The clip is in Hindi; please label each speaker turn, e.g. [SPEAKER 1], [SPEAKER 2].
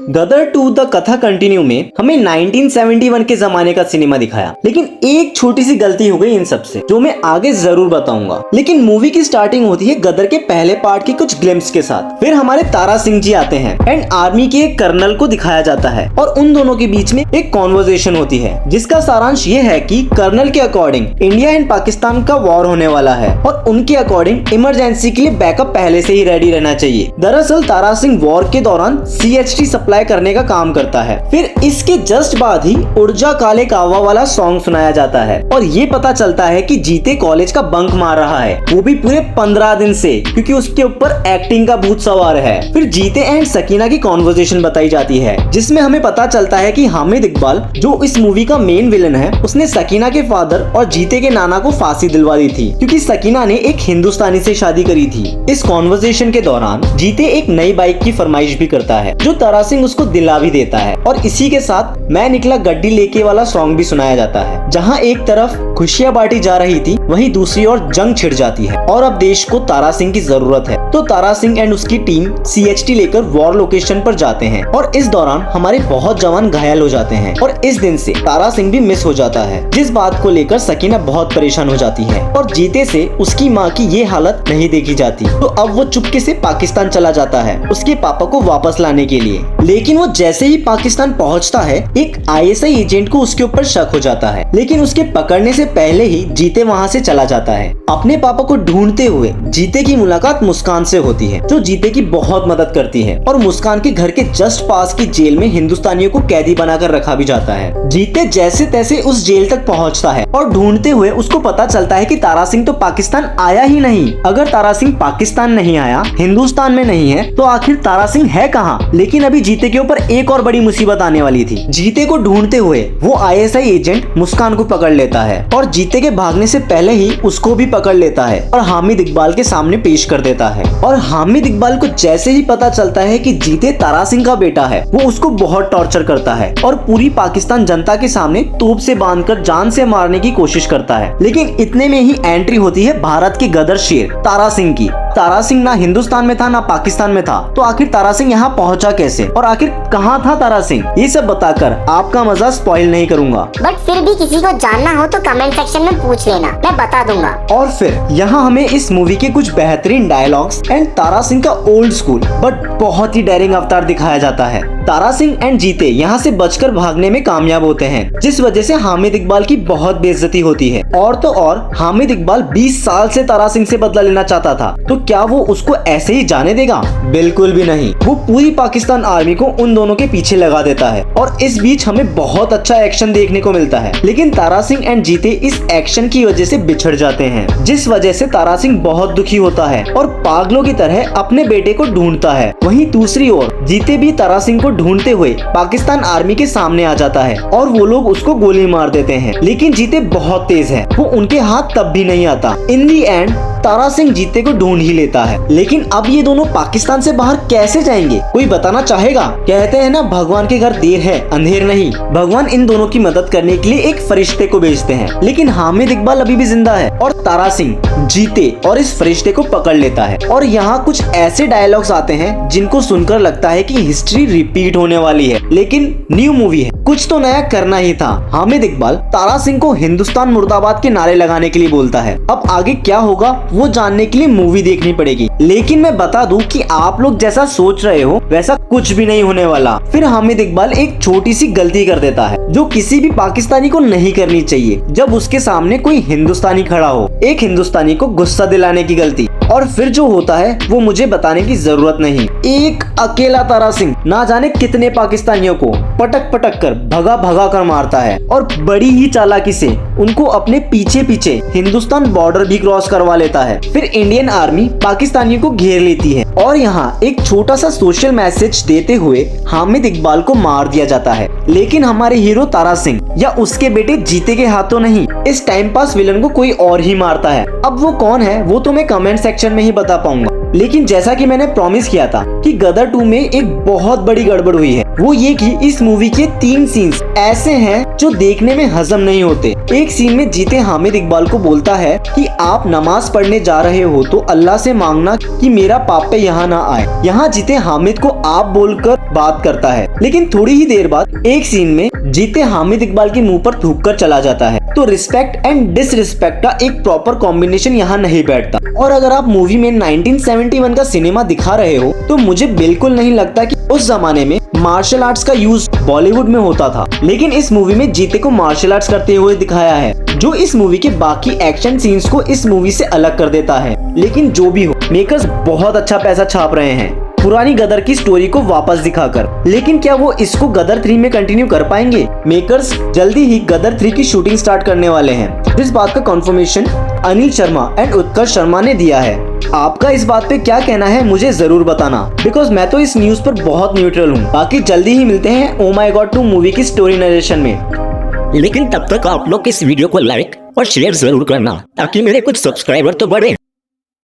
[SPEAKER 1] गदर 2 द कथा कंटिन्यू में हमें 1971 के जमाने का सिनेमा दिखाया, लेकिन एक छोटी सी गलती हो गई इन सब से, जो मैं आगे जरूर बताऊंगा। लेकिन मूवी की स्टार्टिंग होती है गदर के पहले पार्ट की कुछ ग्लिम्स के साथ। फिर हमारे तारा सिंह जी आते हैं एंड आर्मी के एक कर्नल को दिखाया जाता है और उन दोनों के बीच में एक कॉन्वर्सेशन होती है, जिसका सारांश ये है कि कर्नल के अकॉर्डिंग इंडिया एंड पाकिस्तान का वॉर होने वाला है और उनके अकॉर्डिंग इमरजेंसी के लिए बैकअप पहले से ही रेडी रहना चाहिए। दरअसल तारा सिंह वॉर के दौरान CHT सप्लाई करने का काम करता है। फिर इसके जस्ट बाद ही उर्जा काले कावा वाला सॉन्ग सुनाया जाता है और ये पता चलता है कि जीते कॉलेज का बंक मार रहा है, वो भी पूरे 15 दिन से, क्योंकि उसके ऊपर एक्टिंग का भूत सवार है। फिर जीते एंड सकीना की कॉन्वर्सेशन बताई जाती है, जिसमें हमें पता चलता है कि हामिद इकबाल जो इस मूवी का मेन विलन है, उसने सकीना के फादर और जीते के नाना को फांसी दिलवा दी थी, क्योंकि सकीना ने एक हिंदुस्तानी से शादी करी थी। इस कॉन्वर्सेशन के दौरान जीते एक नई बाइक की फरमाइश भी करता है, जो तारा सिंह उसको दिला भी देता है और इसी के साथ मैं निकला गड्डी लेके वाला सॉन्ग भी सुनाया जाता है। जहां एक तरफ खुशियां बांटी जा रही थी, वहीं दूसरी ओर जंग छिड़ जाती है और अब देश को तारा सिंह की जरूरत है। तो तारा सिंह एंड उसकी टीम CHT लेकर वॉर लोकेशन पर जाते हैं और इस दौरान हमारे बहुत जवान घायल हो जाते हैं और इस दिन से तारा सिंह भी मिस हो जाता है, जिस बात को लेकर सकीना बहुत परेशान हो जाती है और जीते से उसकी माँ की ये हालत नहीं देखी जाती। तो अब वो चुपके से पाकिस्तान चला जाता है उसके पापा को वापस लाने के लिए। लेकिन वो जैसे ही पाकिस्तान पहुंचता है, एक ISI एजेंट को उसके ऊपर शक हो जाता है, लेकिन उसके पकड़ने से पहले ही जीते वहां से चला जाता है। अपने पापा को ढूंढते हुए जीते की मुलाकात मुस्कान से होती है, जो जीते की बहुत मदद करती है और मुस्कान के घर के जस्ट पास की जेल में हिंदुस्तानियों को कैदी बनाकर रखा भी जाता है। जीते जैसे तैसे उस जेल तक पहुंचता है और ढूंढते हुए उसको पता चलता है कि तारा सिंह तो पाकिस्तान आया ही नहीं। अगर तारा सिंह पाकिस्तान नहीं आया, हिंदुस्तान में नहीं है, तो आखिर तारा सिंह है कहाँ? लेकिन अभी जीते के ऊपर एक और बड़ी मुसीबत आने वाली थी। जीते को ढूंढते हुए वो ISI एजेंट मुस्कान को पकड़ लेता है और जीते के भागने से पहले ही उसको भी पकड़ लेता है और हामिद इकबाल के सामने पेश कर देता है। और हामिद इकबाल को जैसे ही पता चलता है कि जीते तारा सिंह का बेटा है, वो उसको बहुत टॉर्चर करता है और पूरी पाकिस्तान जनता के सामने तोप से बांधकर जान से मारने की कोशिश करता है। लेकिन इतने में ही एंट्री होती है भारत के गदर शेर तारा सिंह की। तारा सिंह ना हिंदुस्तान में था ना पाकिस्तान में था, तो आखिर तारा सिंह यहाँ पहुँचा कैसे और आखिर कहाँ था तारा सिंह, ये सब बताकर आपका मजा स्पॉइल नहीं करूंगा।
[SPEAKER 2] बट फिर भी किसी को जानना हो तो कमेंट सेक्शन में पूछ लेना, मैं बता दूंगा।
[SPEAKER 1] और फिर यहाँ हमें इस मूवी के कुछ बेहतरीन डायलॉग्स एंड तारा सिंह का ओल्ड स्कूल बट बहुत ही डेयरिंग अवतार दिखाया जाता है। तारा सिंह एंड जीते यहाँ से बचकर भागने में कामयाब होते हैं, जिस वजह से हामिद इकबाल की बहुत बेइज्जती होती है। और तो और हामिद इकबाल 20 साल से तारा सिंह से बदला लेना चाहता था, तो क्या वो उसको ऐसे ही जाने देगा? बिल्कुल भी नहीं। वो पूरी पाकिस्तान आर्मी को उन दोनों के पीछे लगा देता है और इस बीच हमें बहुत अच्छा एक्शन देखने को मिलता है। लेकिन तारा सिंह एंड जीते इस एक्शन की वजह से बिछड़ जाते हैं, जिस वजह से तारा सिंह बहुत दुखी होता है और पागलों की तरह अपने बेटे को ढूंढता है। वहीं दूसरी ओर जीते भी तारा सिंह को ढूंढते हुए पाकिस्तान आर्मी के सामने आ जाता है और वो लोग उसको गोली मार देते हैं। लेकिन जीते बहुत तेज है, वो उनके हाथ तब भी नहीं आता। इन दी एंड तारा सिंह जीते को ढूंढ ही लेता है। लेकिन अब ये दोनों पाकिस्तान से बाहर कैसे जाएंगे, कोई बताना चाहेगा? कहते हैं ना, भगवान के घर देर है अंधेर नहीं। भगवान इन दोनों की मदद करने के लिए एक फरिश्ते को भेजते हैं, लेकिन हामिद इकबाल अभी भी जिंदा है और तारा सिंह जीते और इस फरिश्ते को पकड़ लेता है। और यहाँ कुछ ऐसे डायलॉग्स आते हैं जिनको सुनकर लगता है कि हिस्ट्री रिपीट होने वाली है, लेकिन न्यू मूवी है, कुछ तो नया करना ही था। हामिद इकबाल तारा सिंह को हिंदुस्तान मुर्दाबाद के नारे लगाने के लिए बोलता है। अब आगे क्या होगा वो जानने के लिए मूवी देखनी पड़ेगी, लेकिन मैं बता दूं कि आप लोग जैसा सोच रहे हो वैसा कुछ भी नहीं होने वाला। फिर हामिद इकबाल एक छोटी सी गलती कर देता है, जो किसी भी पाकिस्तानी को नहीं करनी चाहिए जब उसके सामने कोई हिंदुस्तानी खड़ा हो, एक हिंदुस्तानी को गुस्सा दिलाने की गलती। और फिर जो होता है वो मुझे बताने की जरूरत नहीं। एक अकेला तारा सिंह ना जाने कितने पाकिस्तानियों को पटक पटक कर भगा भगा कर मारता है और बड़ी ही चालाकी से उनको अपने पीछे पीछे हिंदुस्तान बॉर्डर भी क्रॉस करवा लेता है। फिर इंडियन आर्मी पाकिस्तानियों को घेर लेती है और यहाँ एक छोटा सा सोशल मैसेज देते हुए हामिद इकबाल को मार दिया जाता है। लेकिन हमारे हीरो तारा सिंह या उसके बेटे जीते के हाथों नहीं, इस टाइम पास विलन को कोई और ही मारता है। अब वो कौन है वो तो मैं कमेंट सेक्शन में ही बता पाऊंगा। लेकिन जैसा कि मैंने प्रॉमिस किया था कि गदर 2 में एक बहुत बड़ी गड़बड़ हुई है, वो ये कि इस मूवी के 3 सीन्स ऐसे हैं जो देखने में हजम नहीं होते। एक सीन में जीते हामिद इकबाल को बोलता है कि आप नमाज पढ़ने जा रहे हो तो अल्लाह से मांगना कि मेरा पापा यहाँ ना आए। यहाँ जीते हामिद को आप बोलकर बात करता है, लेकिन थोड़ी ही देर बाद एक सीन में जीते हामिद इकबाल के मुंह पर थूक कर चला जाता है। तो रिस्पेक्ट एंड डिसरिस्पेक्ट का एक प्रॉपर कॉम्बिनेशन यहाँ नहीं बैठता। और अगर आप मूवी में 1971 का सिनेमा दिखा रहे हो तो मुझे बिल्कुल नहीं लगता कि उस जमाने में मार्शल आर्ट्स का यूज बॉलीवुड में होता था। लेकिन इस मूवी में जीते को मार्शल आर्ट्स करते हुए दिखाया है, जो इस मूवी के बाकी एक्शन सीन्स को इस मूवी से अलग कर देता है। लेकिन जो भी हो, मेकर्स बहुत अच्छा पैसा छाप रहे हैं पुरानी गदर की स्टोरी को वापस दिखाकर। लेकिन क्या वो इसको गदर 3 में कंटिन्यू कर पाएंगे? मेकर्स जल्दी ही गदर 3 की शूटिंग स्टार्ट करने वाले हैं। इस बात का कंफर्मेशन अनिल शर्मा एंड उत्कर्ष शर्मा ने दिया है। आपका इस बात पे क्या कहना है मुझे जरूर बताना, बिकॉज मैं तो इस न्यूज पर बहुत न्यूट्रल हूँ। बाकी जल्दी ही मिलते हैं ओ माय गॉड 2 मूवी की स्टोरी नरेशन में।
[SPEAKER 3] लेकिन तब तक आप लोग इस वीडियो को लाइक और शेयर जरूर करना ताकि मेरे कुछ सब्सक्राइबर तो बढ़े।